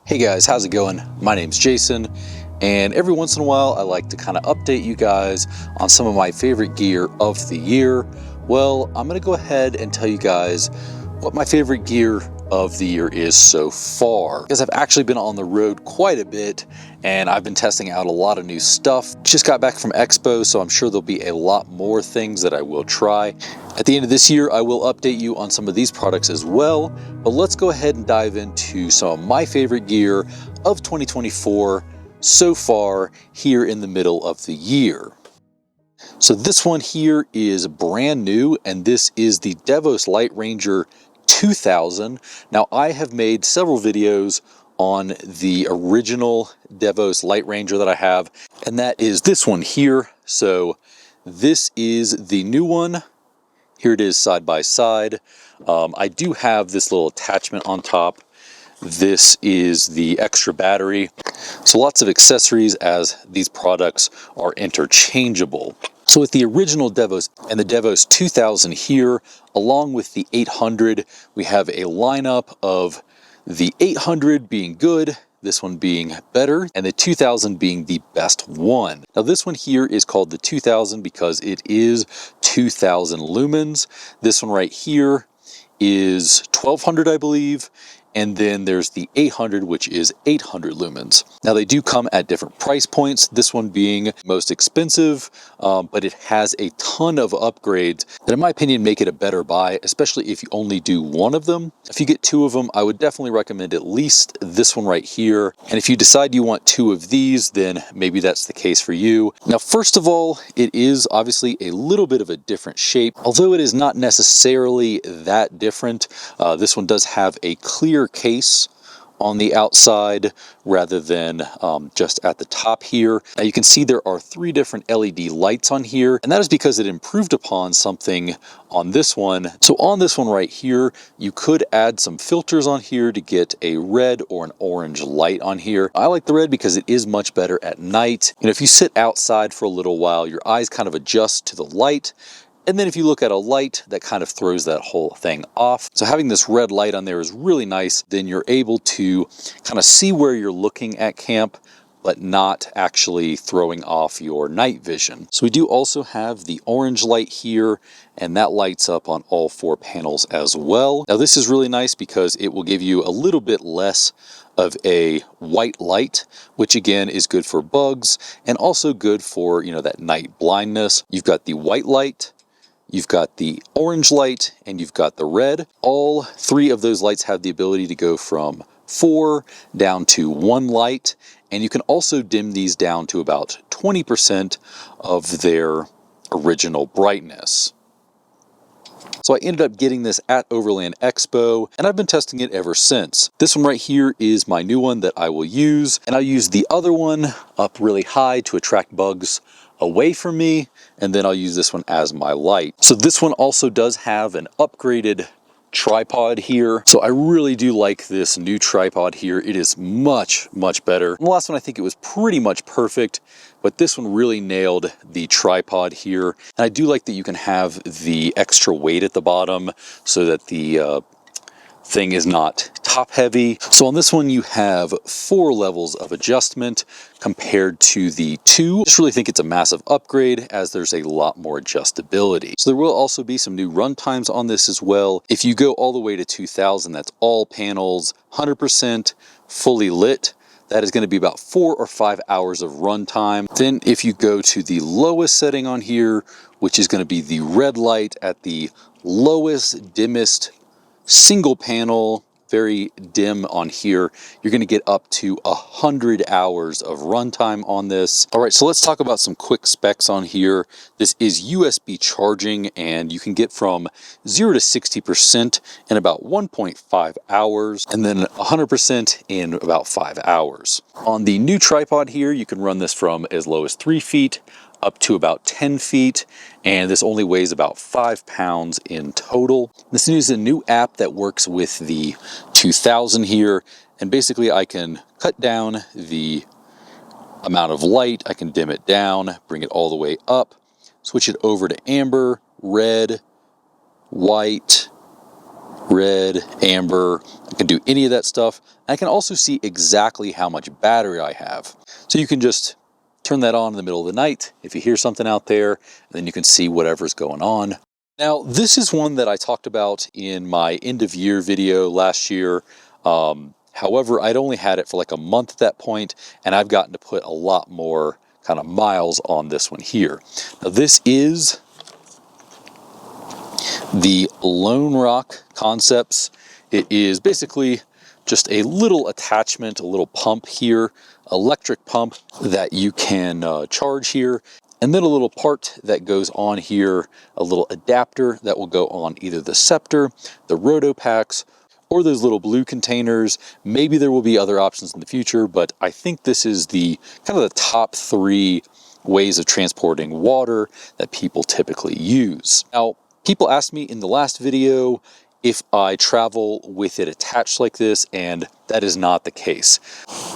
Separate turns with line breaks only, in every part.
Hey guys, how's it going? My name's Jason, and every once in a while I like to kind of update you guys on some of my favorite gear of the year. Well, I'm going to go ahead and tell you guys what my favorite gear of the year is so far, because I've actually been on the road quite a bit and I've been testing out a lot of new stuff. Just got back from Expo, so I'm sure there'll be a lot more things that I will try. At the end of this year, I will update you on some of these products as well, but let's go ahead and dive into some of my favorite gear of 2024 so far here in the middle of the year. So this one here is brand new, and this is the Devos Light Ranger 2000. Now, I have made several videos on the original Devos Light Ranger that I have, and that is this one here. So this is the new one. Here it is side by side. I do have this little attachment on top. This is the extra battery. So lots of accessories, as these products are interchangeable. So with the original Devos and the Devos 2000 here, along with the 800, we have a lineup of the 800 being good, this one being better, and the 2000 being the best one. Now this one here is called the 2000 because it is 2000 lumens. This one right here is 1200, I believe. And then there's the 800, which is 800 lumens. Now they do come at different price points, this one being most expensive, but it has a ton of upgrades that in my opinion make it a better buy, especially if you only do one of them. If you get two of them, I would definitely recommend at least this one right here. And if you decide you want two of these, then maybe that's the case for you. Now, first of all, it is obviously a little bit of a different shape, although it is not necessarily that different. This one does have a clear case on the outside rather than just at the top here. Now you can see there are three different LED lights on here, and that is because it improved upon something on this one. So on this one right here, you could add some filters on here to get a red or an orange light on here. I like the red because it is much better at night. You know, if you sit outside for a little while, your eyes kind of adjust to the light. And then if you look at a light, that kind of throws that whole thing off. So having this red light on there is really nice. Then you're able to kind of see where you're looking at camp, but not actually throwing off your night vision. So we do also have the orange light here, and that lights up on all four panels as well. Now this is really nice because it will give you a little bit less of a white light, which again is good for bugs and also good for, you know, that night blindness. You've got the white light, you've got the orange light, and you've got the red. All three of those lights have the ability to go from 4 down to 1 light, and you can also dim these down to about 20% of their original brightness. So I ended up getting this at Overland Expo, and I've been testing it ever since. This one right here is my new one that I will use, and I'll use the other one up really high to attract bugs away from me, and then I'll use this one as my light. So this one also does have an upgraded tripod here. So I really do like this new tripod here. It is much, much better. The last one, I think it was pretty much perfect, but this one really nailed the tripod here. And I do like that you can have the extra weight at the bottom so that the thing is not top heavy. So on this one you have 4 levels of adjustment compared to the 2. I just really think it's a massive upgrade as there's a lot more adjustability. So there will also be some new run times on this as well. If you go all the way to 2000, that's all panels, 100% fully lit. That is going to be about 4 or 5 hours of run time. Then if you go to the lowest setting on here, which is going to be the red light at the lowest, dimmest single panel, very dim on here, you're going to get up to 100 hours of runtime on this. All right, so let's talk about some quick specs on here. This is USB charging, and you can get from 0 to 60% in about 1.5 hours, and then 100% in about 5 hours. On the new tripod here, you can run this from as low as 3 feet up to about 10 feet, and this only weighs about 5 pounds in total. This is a new app that works with the 2000 here, and basically I can cut down the amount of light, I can dim it down, bring it all the way up, switch it over to amber, red, white, red, amber, I can do any of that stuff. I can also see exactly how much battery I have. So you can just turn that on in the middle of the night if you hear something out there, and then you can see whatever's going on. Now, this is one that I talked about in my end of year video last year. However, I'd only had it for like a month at that point, and I've gotten to put a lot more kind of miles on this one here. Now, this is the Lone Rock Concepts. It is basically just a little attachment, a little pump here, electric pump that you can charge here, and then a little part that goes on here, a little adapter that will go on either the Scepter, the Roto packs, or those little blue containers. Maybe there will be other options in the future, but I think this is the kind of the top 3 ways of transporting water that people typically use. Now, people asked me in the last video if I travel with it attached like this, and that is not the case.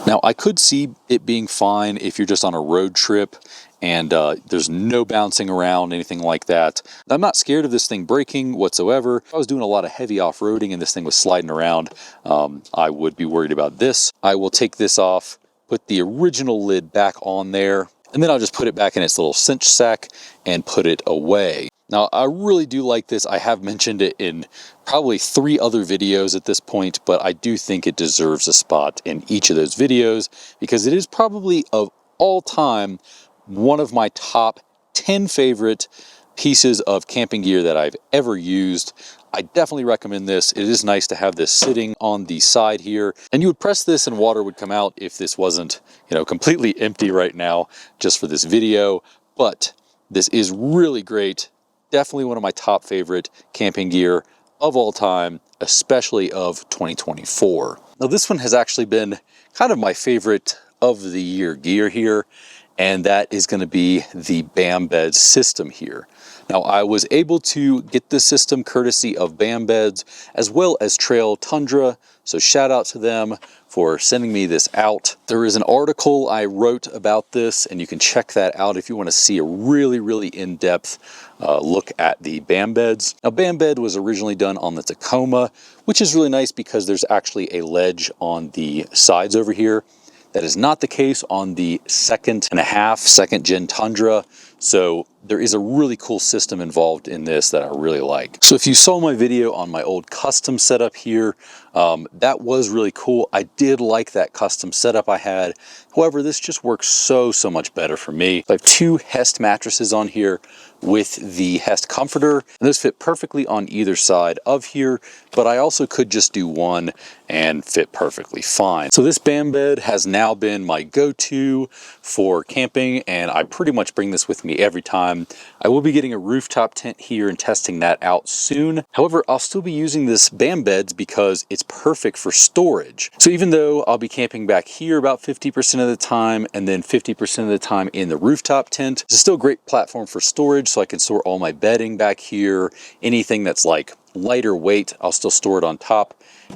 Now, I could see it being fine if you're just on a road trip and there's no bouncing around, anything like that. I'm not scared of this thing breaking whatsoever. If I was doing a lot of heavy off-roading and this thing was sliding around, I would be worried about this. I will take this off, put the original lid back on there, and then I'll just put it back in its little cinch sack and put it away. Now, I really do like this. I have mentioned it in probably 3 other videos at this point, but I do think it deserves a spot in each of those videos because it is probably of all time one of my top 10 favorite pieces of camping gear that I've ever used. I definitely recommend this. It is nice to have this sitting on the side here, and you would press this and water would come out if this wasn't, completely empty right now just for this video. But this is really great. Definitely one of my top favorite camping gear of all time, especially of 2024. Now, this one has actually been kind of my favorite of the year gear here, and that is going to be the BAM Beds system here. Now, I was able to get this system courtesy of BAM Beds as well as Trail Tundra, so shout out to them for sending me this out. There is an article I wrote about this, and you can check that out if you want to see a really, really in-depth look at the BAM Beds. Now, BAM Bed was originally done on the Tacoma, which is really nice because there's actually a ledge on the sides over here. That is not the case on the 2.5 gen Tundra. So there is a really cool system involved in this that I really like. So if you saw my video on my old custom setup here, that was really cool. I did like that custom setup I had. However, this just works so much better for me. I have 2 Hest mattresses on here with the Hest comforter, and those fit perfectly on either side of here, but I also could just do one and fit perfectly fine. So this BAM Bed has now been my go-to for camping, and I pretty much bring this with me every time. I will be getting a rooftop tent here and testing that out soon. However, I'll still be using this BAM Beds because it's perfect for storage. So even though I'll be camping back here about 50% of the time and then 50% of the time in the rooftop tent, it's still a great platform for storage, so I can store all my bedding back here. Anything that's like lighter weight, I'll still store it on top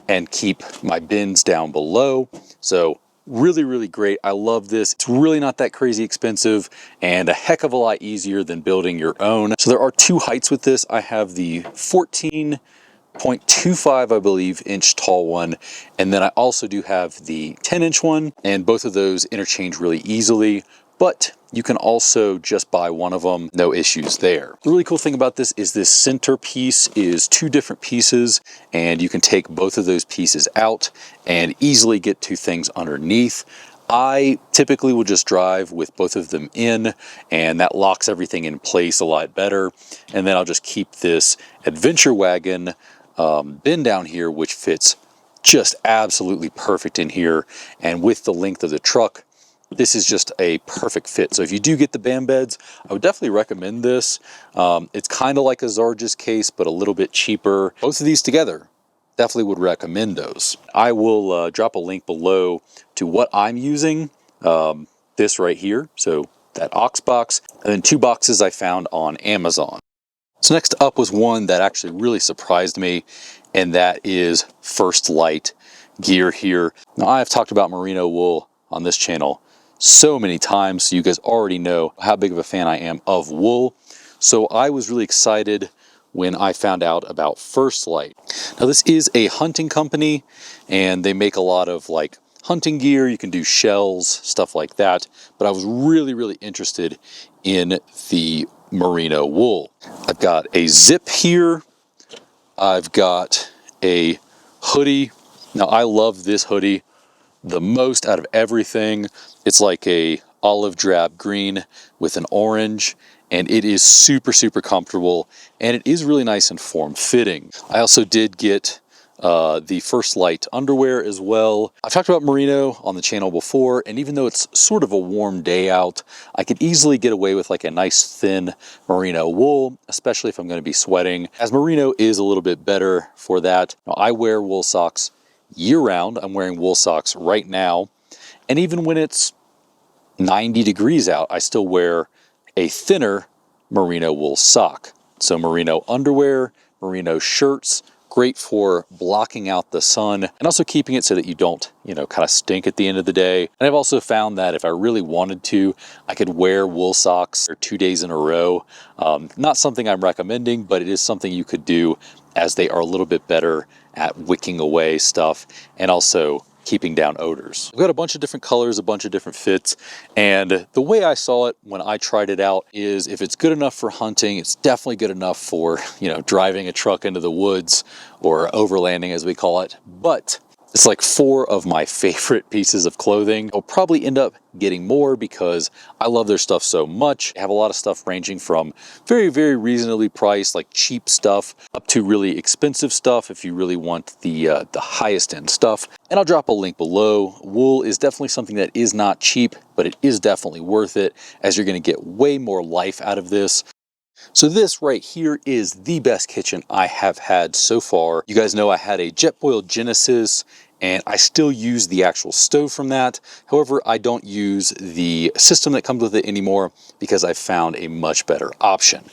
and keep my bins down below. So really, really great. I love this. It's really not that crazy expensive and a heck of a lot easier than building your own. So there are 2 heights with this. I have the 14.25, I believe, inch tall one, and then I also do have the 10-inch one, and both of those interchange really easily. But you can also just buy one of them, no issues there. The really cool thing about this is this center piece is 2 different pieces, and you can take both of those pieces out and easily get to things underneath. I typically will just drive with both of them in, and that locks everything in place a lot better. And then I'll just keep this adventure wagon bin down here, which fits just absolutely perfect in here. And with the length of the truck, this is just a perfect fit. So if you do get the BAM Beds, I would definitely recommend this. It's kind of like a Zarges case, but a little bit cheaper. Both of these together, definitely would recommend those. I will drop a link below to what I'm using, this right here. So that Ox box, and then 2 boxes I found on Amazon. So next up was one that actually really surprised me, and that is First Light gear here. Now, I've talked about merino wool on this channel so many times, so you guys already know how big of a fan I am of wool. So I was really excited when I found out about First Light. Now this is a hunting company, and they make a lot of like hunting gear. You can do shells, stuff like that. But I was really interested in the merino wool. I've got a zip here. I've got a hoodie. Now I love this hoodie the most out of everything. It's like a olive drab green with an orange, and it is super comfortable, and it is really nice and form-fitting. I also did get the First Light underwear as well. I've talked about merino on the channel before, and even though it's sort of a warm day out, I could easily get away with like a nice thin merino wool, especially if I'm going to be sweating, as merino is a little bit better for that. Now, I wear wool socks year-round. I'm wearing wool socks right now, and even when it's 90 degrees out, I still wear a thinner merino wool sock. So merino underwear, merino shirts, great for blocking out the sun and also keeping it so that you don't, kind of stink at the end of the day. And I've also found that if I really wanted to, I could wear wool socks for 2 days in a row. Not something I'm recommending, but it is something you could do, as they are a little bit better at wicking away stuff and also keeping down odors. I've got a bunch of different colors, a bunch of different fits, and the way I saw it when I tried it out is if it's good enough for hunting, it's definitely good enough for, driving a truck into the woods or overlanding as we call it. But it's like 4 of my favorite pieces of clothing. I'll probably end up getting more because I love their stuff so much. I have a lot of stuff ranging from very reasonably priced, like cheap stuff, up to really expensive stuff if you really want the highest end stuff. And I'll drop a link below. Wool is definitely something that is not cheap, but it is definitely worth it, as you're going to get way more life out of this. So this right here is the best kitchen I have had so far. You guys know I had a Jetboil Genesis, and I still use the actual stove from that. However, I don't use the system that comes with it anymore because I found a much better option.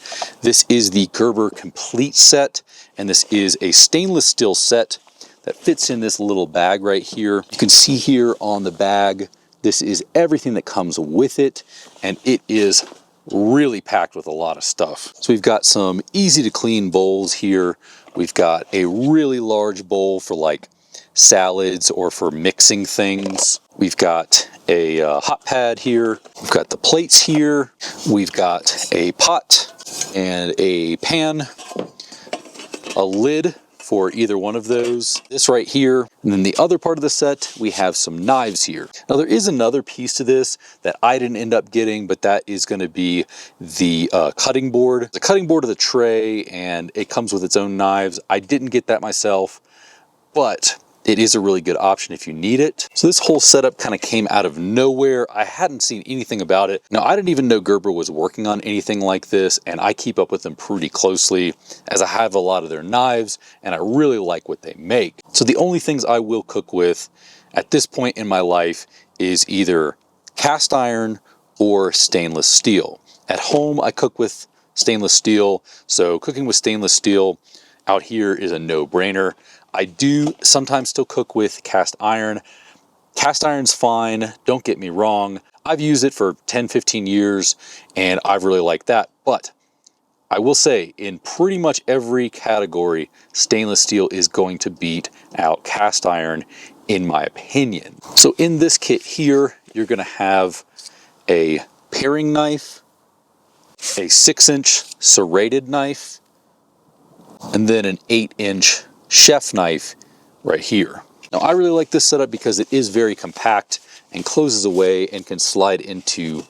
This is the Gerber Complete Set, and this is a stainless steel set that fits in this little bag right here. You can see here on the bag, this is everything that comes with it, and it is really packed with a lot of stuff. So we've got some easy to clean bowls here. We've got a really large bowl for like salads or for mixing things. We've got a hot pad here. We've got the plates here. We've got a pot and a pan, a lid for either one of those, this right here. And then the other part of the set, we have some knives here. Now there is another piece to this that I didn't end up getting, but that is going to be the cutting board. The cutting board of the tray, and it comes with its own knives. I didn't get that myself, but it is a really good option if you need it. So this whole setup kind of came out of nowhere. I hadn't seen anything about it. Now, I didn't even know Gerber was working on anything like this, and I keep up with them pretty closely as I have a lot of their knives, and I really like what they make. So the only things I will cook with at this point in my life is either cast iron or stainless steel. At home, I cook with stainless steel, so cooking with stainless steel out here is a no-brainer. I do sometimes still cook with cast iron. Cast iron's fine, don't get me wrong. I've used it for 10-15 years, and I've really liked that. But I will say, in pretty much every category, stainless steel is going to beat out cast iron, in my opinion. So in this kit here, you're going to have a paring knife, a 6-inch serrated knife, and then an 8-inch chef knife right here. Now I really like this setup because it is very compact and closes away and can slide into,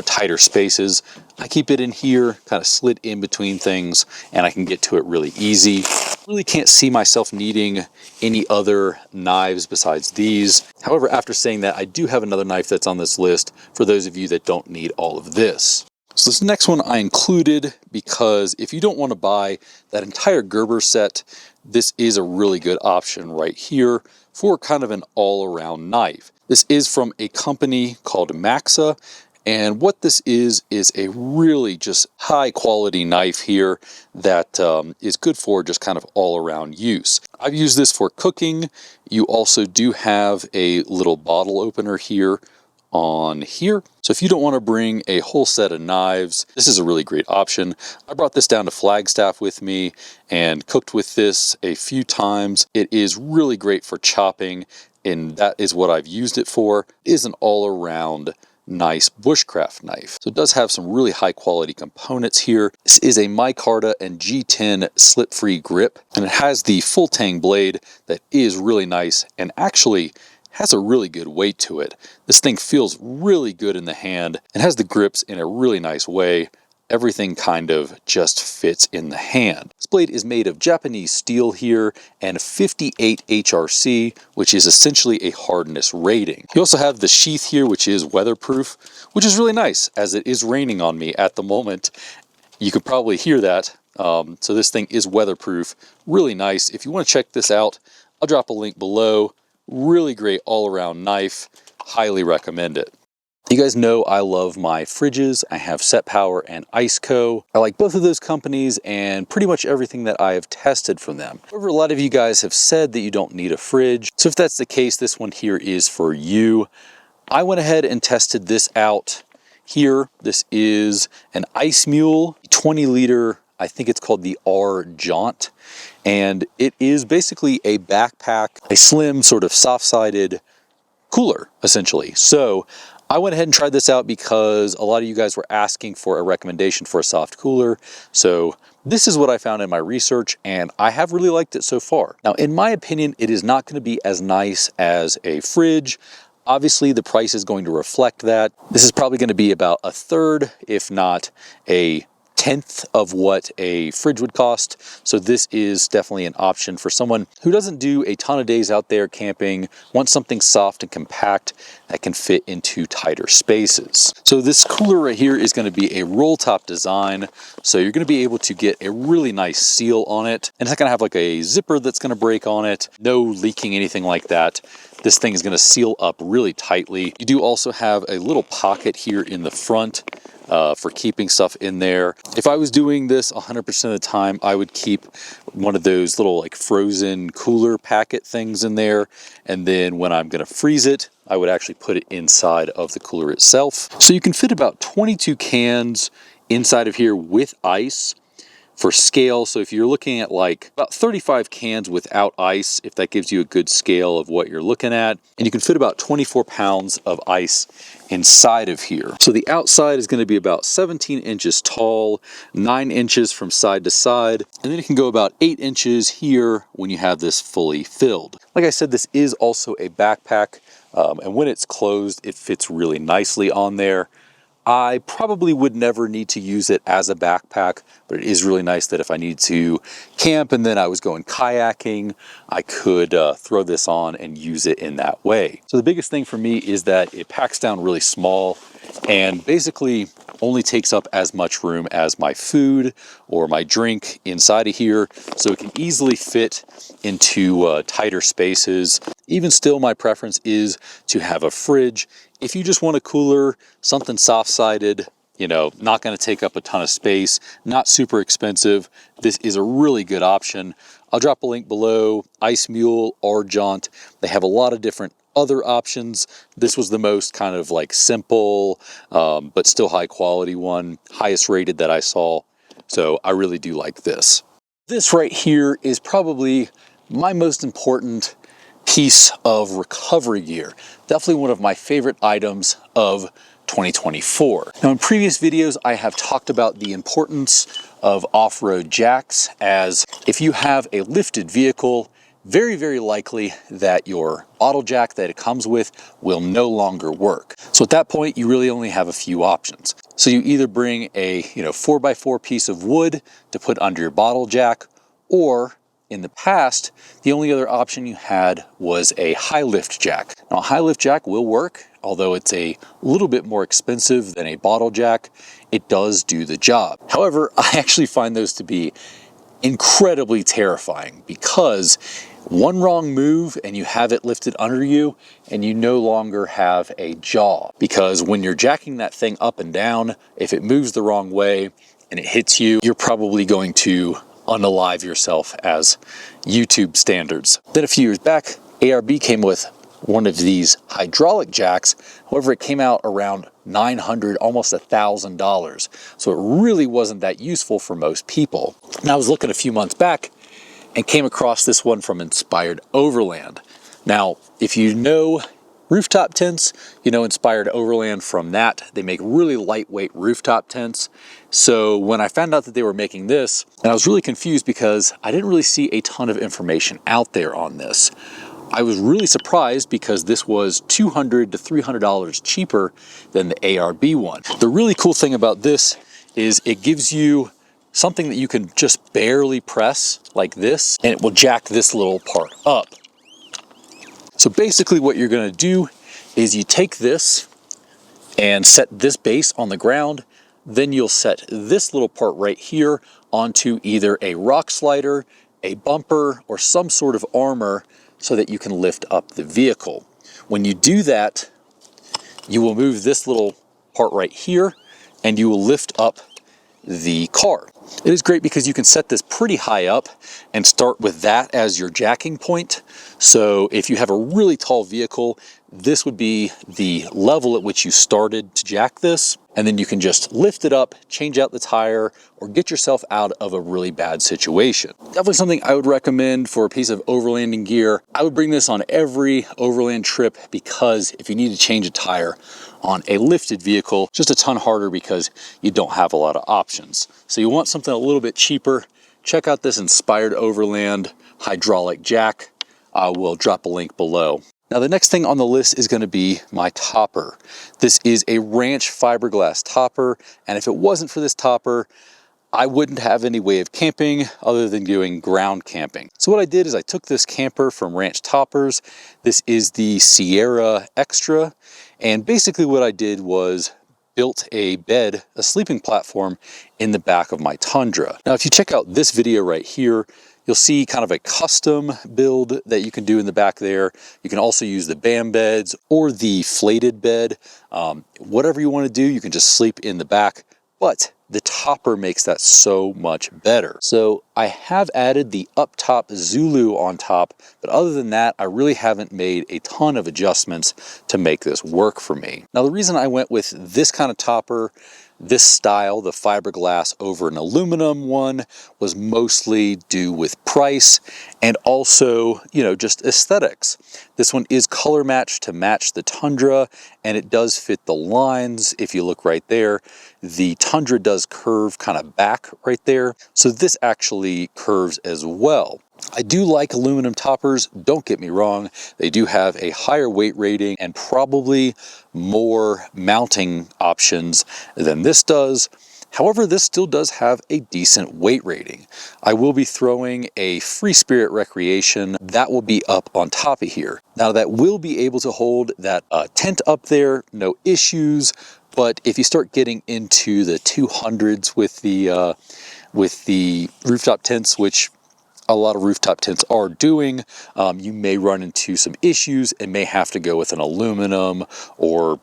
tighter spaces. I keep it in here, kind of slid in between things, and I can get to it really easy. Really can't see myself needing any other knives besides these. However, after saying that, I do have another knife that's on this list for those of you that don't need all of this. So this next one I included because if you don't want to buy that entire Gerber set, this is a really good option right here for kind of an all-around knife. This is from a company called Maxsa, and what this is a really just high-quality knife here that is good for just kind of all-around use. I've used this for cooking. You also do have a little bottle opener here on here. So if you don't want to bring a whole set of knives, this is a really great option. I brought this down to Flagstaff with me and cooked with this a few times. It is really great for chopping, and that is what I've used it for. It is an all-around nice bushcraft knife. So it does have some really high quality components here. This is a micarta and G10 slip-free grip, and it has the full tang blade that is really nice and actually has a really good weight to it. This thing feels really good in the hand and has the grips in a really nice way. Everything kind of just fits in the hand. This blade is made of Japanese steel here and 58 HRC, which is essentially a hardness rating. You also have the sheath here, which is weatherproof, which is really nice as it is raining on me at the moment. You could probably hear that. So this thing is weatherproof, really nice. If you want to check this out, I'll drop a link below. Really great all-around knife. Highly recommend it. You guys know I love my fridges. I have Set Power and IceCo. I like both of those companies and pretty much everything that I have tested from them. However, a lot of you guys have said that you don't need a fridge. So if that's the case, this one here is for you. I went ahead and tested this out here. This is an IceMule 20-liter, I think it's called the R Jaunt. And it is basically a backpack, a slim sort of soft-sided cooler, essentially. So I went ahead and tried this out because a lot of you guys were asking for a recommendation for a soft cooler. So this is what I found in my research, and I have really liked it so far. Now, in my opinion, it is not going to be as nice as a fridge. Obviously, the price is going to reflect that. This is probably going to be about a third, if not a tenth of what a fridge would cost. So this is definitely an option for someone who doesn't do a ton of days out there camping, wants something soft and compact that can fit into tighter spaces. So this cooler right here is going to be a roll top design. So you're going to be able to get a really nice seal on it. And it's not going to have like a zipper that's going to break on it. No leaking, anything like that. This thing is going to seal up really tightly. You do also have a little pocket here in the front for keeping stuff in there. If I was doing this 100% of the time, I would keep one of those little like frozen cooler packet things in there. And then when I'm going to freeze it, I would actually put it inside of the cooler itself. So you can fit about 22 cans inside of here with ice. For scale, so if you're looking at like about 35 cans without ice, if that gives you a good scale of what you're looking at, and you can fit about 24 pounds of ice inside of here. So the outside is going to be about 17 inches tall, 9 inches from side to side, and then it can go about 8 inches here when you have this fully filled. Like I said, this is also a backpack, and when it's closed, it fits really nicely on there. I probably would never need to use it as a backpack, but it is really nice that if I need to camp and then I was going kayaking, I could throw this on and use it in that way. So the biggest thing for me is that it packs down really small and basically only takes up as much room as my food or my drink inside of here, so it can easily fit into tighter spaces. Even still, my preference is to have a fridge. If you just want a cooler, something soft-sided, you know, not going to take up a ton of space, not super expensive, this is a really good option. I'll drop a link below. IceMule, R Jaunt, they have a lot of different other options. This was the most kind of like simple, but still high quality one, highest rated that I saw. So I really do like this. This right here is probably my most important piece of recovery gear. Definitely one of my favorite items of 2024. Now in previous videos, I have talked about the importance of off-road jacks, as if you have a lifted vehicle, very, very likely that your bottle jack that it comes with will no longer work. So at that point, you really only have a few options. So you either bring a 4x4 piece of wood to put under your bottle jack, or in the past, the only other option you had was a high lift jack. Now, a high lift jack will work, although it's a little bit more expensive than a bottle jack. It does do the job. However, I actually find those to be incredibly terrifying, because one wrong move and you have it lifted under you and you no longer have a jaw. Because when you're jacking that thing up and down, if it moves the wrong way and it hits you, you're probably going to unalive yourself as YouTube standards. Then a few years back, ARB came with one of these hydraulic jacks. However, it came out around $900, almost $1,000. So it really wasn't that useful for most people. And I was looking a few months back and came across this one from Inspired Overland. Now, if you know rooftop tents, you know Inspired Overland from that. They make really lightweight rooftop tents. So when I found out that they were making this, and I was really confused because I didn't really see a ton of information out there on this. I was really surprised because this was $200 to $300 cheaper than the ARB one. The really cool thing about this is it gives you something that you can just barely press like this, and it will jack this little part up. So basically what you're gonna do is you take this and set this base on the ground, then you'll set this little part right here onto either a rock slider, a bumper, or some sort of armor so that you can lift up the vehicle. When you do that, you will move this little part right here and you will lift up the car. It is great because you can set this pretty high up and start with that as your jacking point. So if you have a really tall vehicle, this would be the level at which you started to jack this, and then you can just lift it up, change out the tire, or get yourself out of a really bad situation. Definitely something I would recommend for a piece of overlanding gear. I would bring this on every overland trip because if you need to change a tire on a lifted vehicle, it's just a ton harder because you don't have a lot of options. So you want something a little bit cheaper, check out this Inspired Overland hydraulic jack. I will drop a link below. Now the next thing on the list is going to be my topper. This is a Ranch fiberglass topper, and if it wasn't for this topper, I wouldn't have any way of camping other than doing ground camping. So what I did is I took this camper from Ranch Toppers. This is the Sierra Extra, and basically what I did was built a bed, a sleeping platform in the back of my Tundra. Now if you check out this video right here, you'll see kind of a custom build that you can do in the back there. You can also use the BAM beds or the flated bed. Whatever you want to do, you can just sleep in the back, but the topper makes that so much better. So I have added the up top Zulu on top, but other than that, I really haven't made a ton of adjustments to make this work for me. Now the reason I went with this kind of topper, this style, the fiberglass over an aluminum one, was mostly due with price and also, you know, just aesthetics. This one is color matched to match the Tundra, and it does fit the lines. If you look right there, the Tundra does curve kind of back right there. So this actually curves as well. I do like aluminum toppers, don't get me wrong. They do have a higher weight rating and probably more mounting options than this does. However, this still does have a decent weight rating. I will be throwing a Free Spirit Recreation that will be up on top of here. Now that will be able to hold that tent up there, no issues. But if you start getting into the 200s with the rooftop tents, which a lot of rooftop tents are doing, you may run into some issues and may have to go with an aluminum or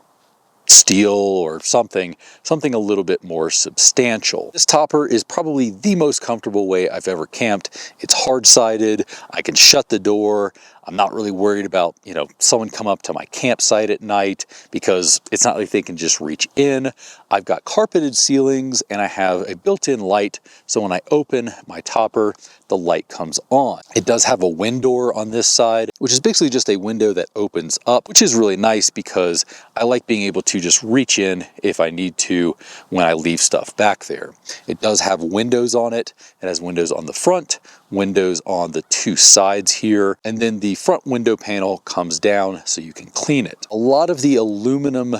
steel or something a little bit more substantial. This topper is probably the most comfortable way I've ever camped. It's hard-sided, I can shut the door. I'm not really worried about, you know, someone come up to my campsite at night because it's not like they can just reach in. I've got carpeted ceilings and I have a built-in light, so when I open my topper, the light comes on. It does have a window on this side, which is basically just a window that opens up, which is really nice because I like being able to just reach in if I need to when I leave stuff back there. It does have windows on it. It has windows on the front, windows on the two sides here, and then the front window panel comes down so you can clean it. A lot of the aluminum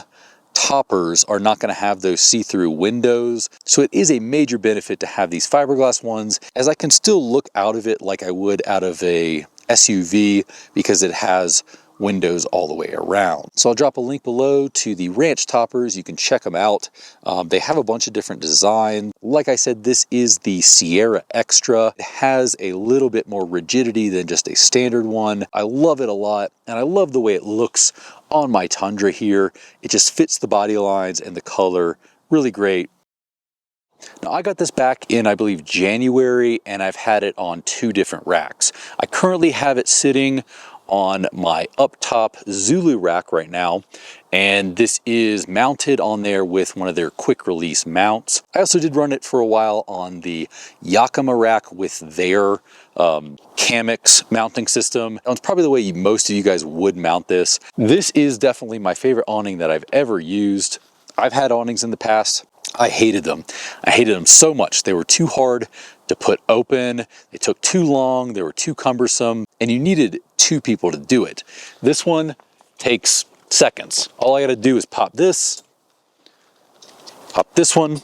toppers are not going to have those see-through windows, so it is a major benefit to have these fiberglass ones, as I can still look out of it like I would out of a SUV because it has windows all the way around. So I'll drop a link below to the Ranch toppers. You can check them out. They have a bunch of different designs. Like I said, this is the Sierra Extra. It has a little bit more rigidity than just a standard one. I love it a lot, and I love the way it looks on my Tundra here. It just fits the body lines and the color really great. Now I got this back in, I believe, January, and I've had it on 2 different racks. I currently have it sitting on my up top Zulu rack right now, and this is mounted on there with one of their quick release mounts. I also did run it for a while on the Yakima rack with their Camix mounting system. That's probably the way most of you guys would mount this. This is definitely my favorite awning that I've ever used. I've had awnings in the past. I hated them. I hated them so much. They were too hard to put open. They took too long. They were too cumbersome, and you needed two people to do it. This one takes seconds. All I got to do is pop this one,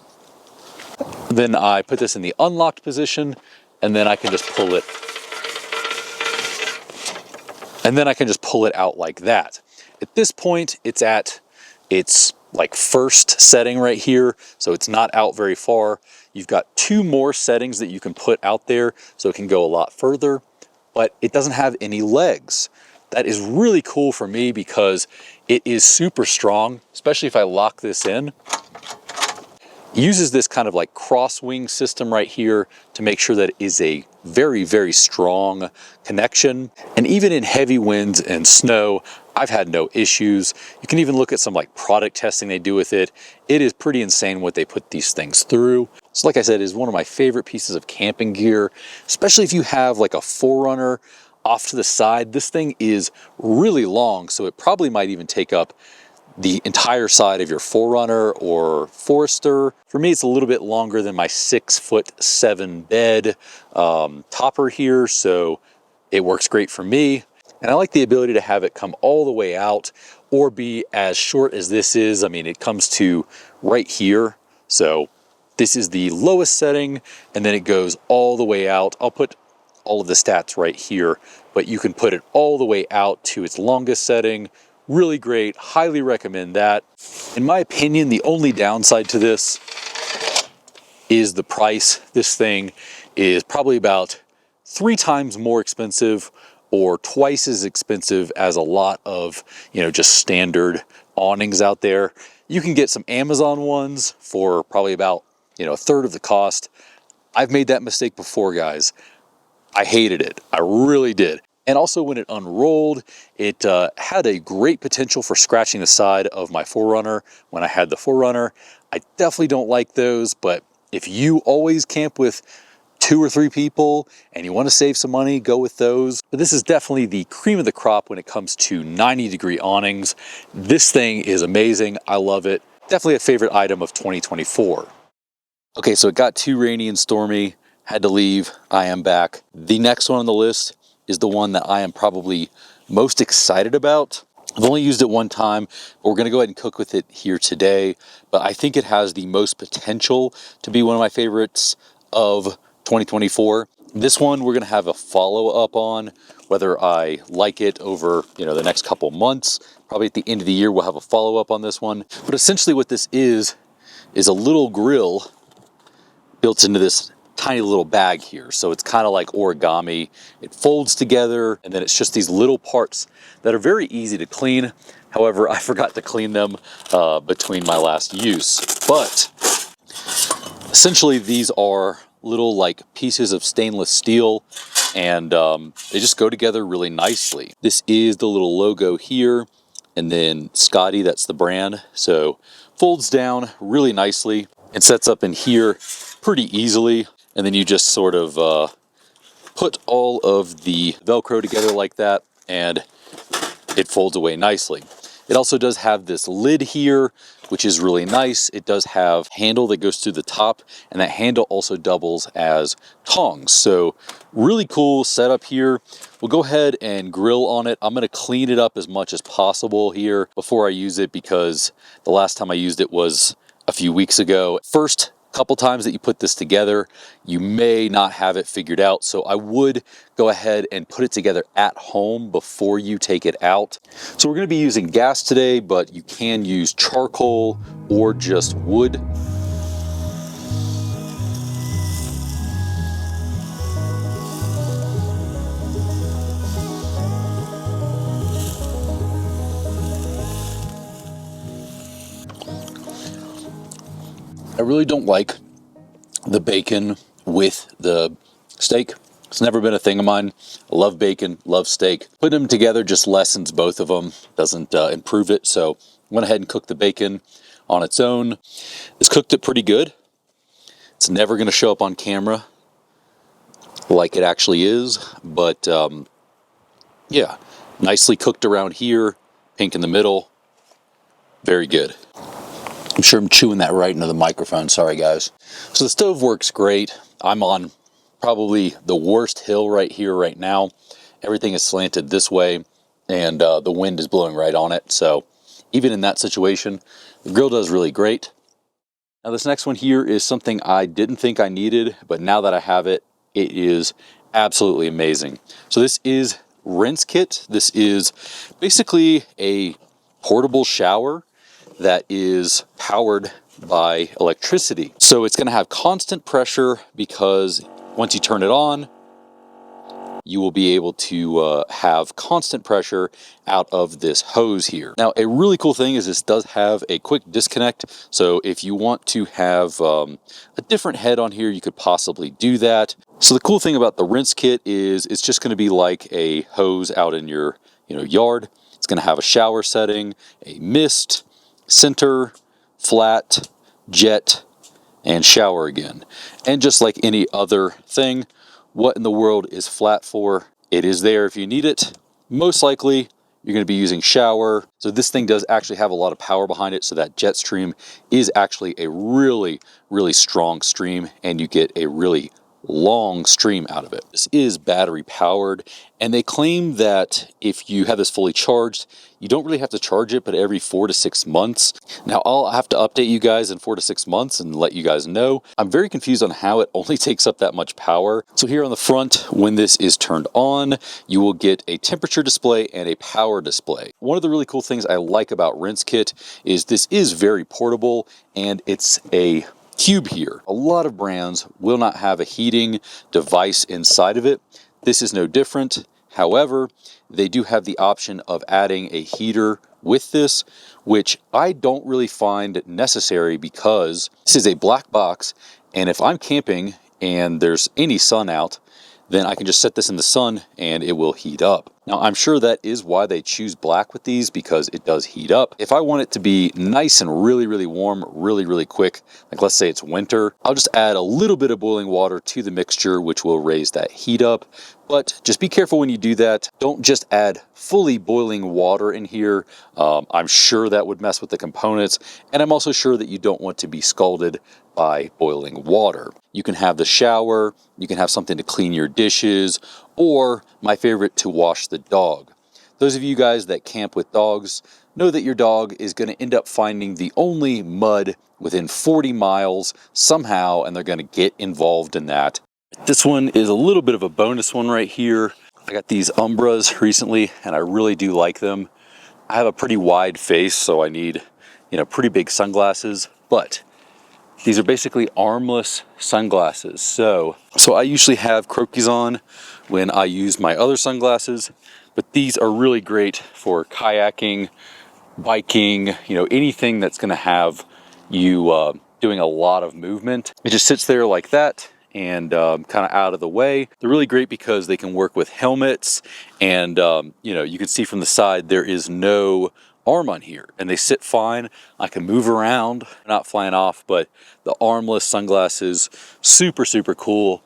then I put this in the unlocked position, and then I can just pull it. And then I can just pull it out like that. At this point, it's at its like first setting right here, so it's not out very far. You've got two more settings that you can put out there, so it can go a lot further, but it doesn't have any legs. That is really cool for me because it is super strong, especially if I lock this in. It uses this kind of like crosswing system right here to make sure that it is a very, very strong connection. And even in heavy winds and snow, I've had no issues. You can even look at some like product testing they do with it. It is pretty insane what they put these things through. So like I said, it is one of my favorite pieces of camping gear, especially if you have like a 4Runner off to the side. This thing is really long, so it probably might even take up the entire side of your 4Runner or Forester. For me, it's a little bit longer than my 6'7" bed topper here, so it works great for me. And I like the ability to have it come all the way out or be as short as this is. I mean, it comes to right here. So this is the lowest setting, and then it goes all the way out. I'll put all of the stats right here, but you can put it all the way out to its longest setting. Really great, highly recommend that. In my opinion, the only downside to this is the price. This thing is probably about 3 times more expensive or twice as expensive as a lot of, just standard awnings out there. You can get some Amazon ones for probably about, a third of the cost. I've made that mistake before, guys. I hated it. I really did. And also when it unrolled, it had a great potential for scratching the side of my 4Runner when I had the 4Runner. I definitely don't like those, but if you always camp with 2 or 3 people and you want to save some money, go with those. But this is definitely the cream of the crop when it comes to 90-degree awnings. This thing is amazing. I love it. Definitely a favorite item of 2024. Okay, so it got too rainy and stormy. Had to leave. I am back. The next one on the list is the one that I am probably most excited about. I've only used it one time, but we're going to go ahead and cook with it here today. But I think it has the most potential to be one of my favorites of 2024. This one we're going to have a follow-up on, whether I like it over the next couple months. Probably at the end of the year we'll have a follow-up on this one. But essentially what this is a little grill built into this tiny little bag here. So it's kind of like origami. It folds together, and then it's just these little parts that are very easy to clean. However, I forgot to clean them between my last use. But essentially these are little like pieces of stainless steel, and they just go together really nicely. This is the little logo here, and then Skotti, that's the brand. So folds down really nicely and sets up in here pretty easily. And then you just sort of put all of the Velcro together like that, and it folds away nicely. It also does have this lid here, which is really nice. It does have a handle that goes through the top, and that handle also doubles as tongs. So really cool setup here. We'll go ahead and grill on it. I'm going to clean it up as much as possible here before I use it, because the last time I used it was a few weeks ago. First couple times that you put this together, you may not have it figured out. So I would go ahead and put it together at home before you take it out. So we're going to be using gas today, but you can use charcoal or just wood. I really don't like the bacon with the steak. It's never been a thing of mine. I love bacon, love steak. Putting them together just lessens both of them, doesn't improve it. So went ahead and cooked the bacon on its own. It's cooked it pretty good. It's never going to show up on camera like it actually is, but yeah, nicely cooked around here, pink in the middle, very good. I'm sure I'm chewing that right into the microphone, sorry guys. So the stove works great. I'm on probably the worst hill right here right now. Everything is slanted this way, and the wind is blowing right on it, so even in that situation, the grill does really great. Now this next one here is something I didn't think I needed, but now that I have it, it is absolutely amazing. So this is Rinse Kit. This is basically a portable shower that is powered by electricity. So it's going to have constant pressure because once you turn it on, you will be able to have constant pressure out of this hose here. Now, a really cool thing is this does have a quick disconnect. So if you want to have a different head on here, you could possibly do that. So the cool thing about the Rinse Kit is it's just going to be like a hose out in your yard. It's going to have a shower setting, a mist, center, flat, jet, and shower again. And just like any other thing, what in the world is flat for? It is there if you need it. Most likely, you're going to be using shower. So this thing does actually have a lot of power behind it. So that jet stream is actually a really, really strong stream, and you get a really long stream out of it. This is battery powered, and they claim that if you have this fully charged, you don't really have to charge it, but every 4 to 6 months. Now I'll have to update you guys in 4 to 6 months and let you guys know. I'm very confused on how it only takes up that much power. So here on the front, when this is turned on, you will get a temperature display and a power display. One of the really cool things I like about Rinse Kit is this is very portable, and it's a cube here. A lot of brands will not have a heating device inside of it. This is no different. However, they do have the option of adding a heater with this, which I don't really find necessary because this is a black box, and if I'm camping and there's any sun out, then I can just set this in the sun and it will heat up. Now, I'm sure that is why they choose black with these, because it does heat up. If I want it to be nice and really, really warm, really, really quick, like let's say it's winter, I'll just add a little bit of boiling water to the mixture, which will raise that heat up. But just be careful when you do that. Don't just add fully boiling water in here. I'm sure that would mess with the components. And I'm also sure that you don't want to be scalded by boiling water. You can have the shower, you can have something to clean your dishes, or my favorite, to wash the dog. Those of you guys that camp with dogs know that your dog is going to end up finding the only mud within 40 miles somehow, and they're going to get involved in that. This one is a little bit of a bonus one right here. I got these Umbras recently, and I really do like them. I have a pretty wide face, so I need, pretty big sunglasses, but these are basically armless sunglasses. So I usually have croquis on when I use my other sunglasses, but these are really great for kayaking, biking, anything that's going to have you doing a lot of movement. It just sits there like that and kind of out of the way. They're really great because they can work with helmets, and you can see from the side there is no arm on here, and they sit fine. I can move around, not flying off, but the armless sunglasses, super, super cool.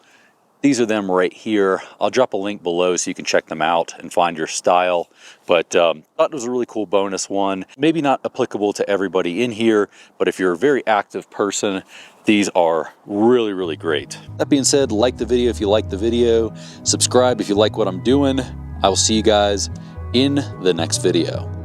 These are them right here. I'll drop a link below so you can check them out and find your style. But thought it was a really cool bonus one. Maybe not applicable to everybody in here, but if you're a very active person, these are really, really great. That being said, like the video if you like the video, subscribe if you like what I'm doing. I will see you guys in the next video.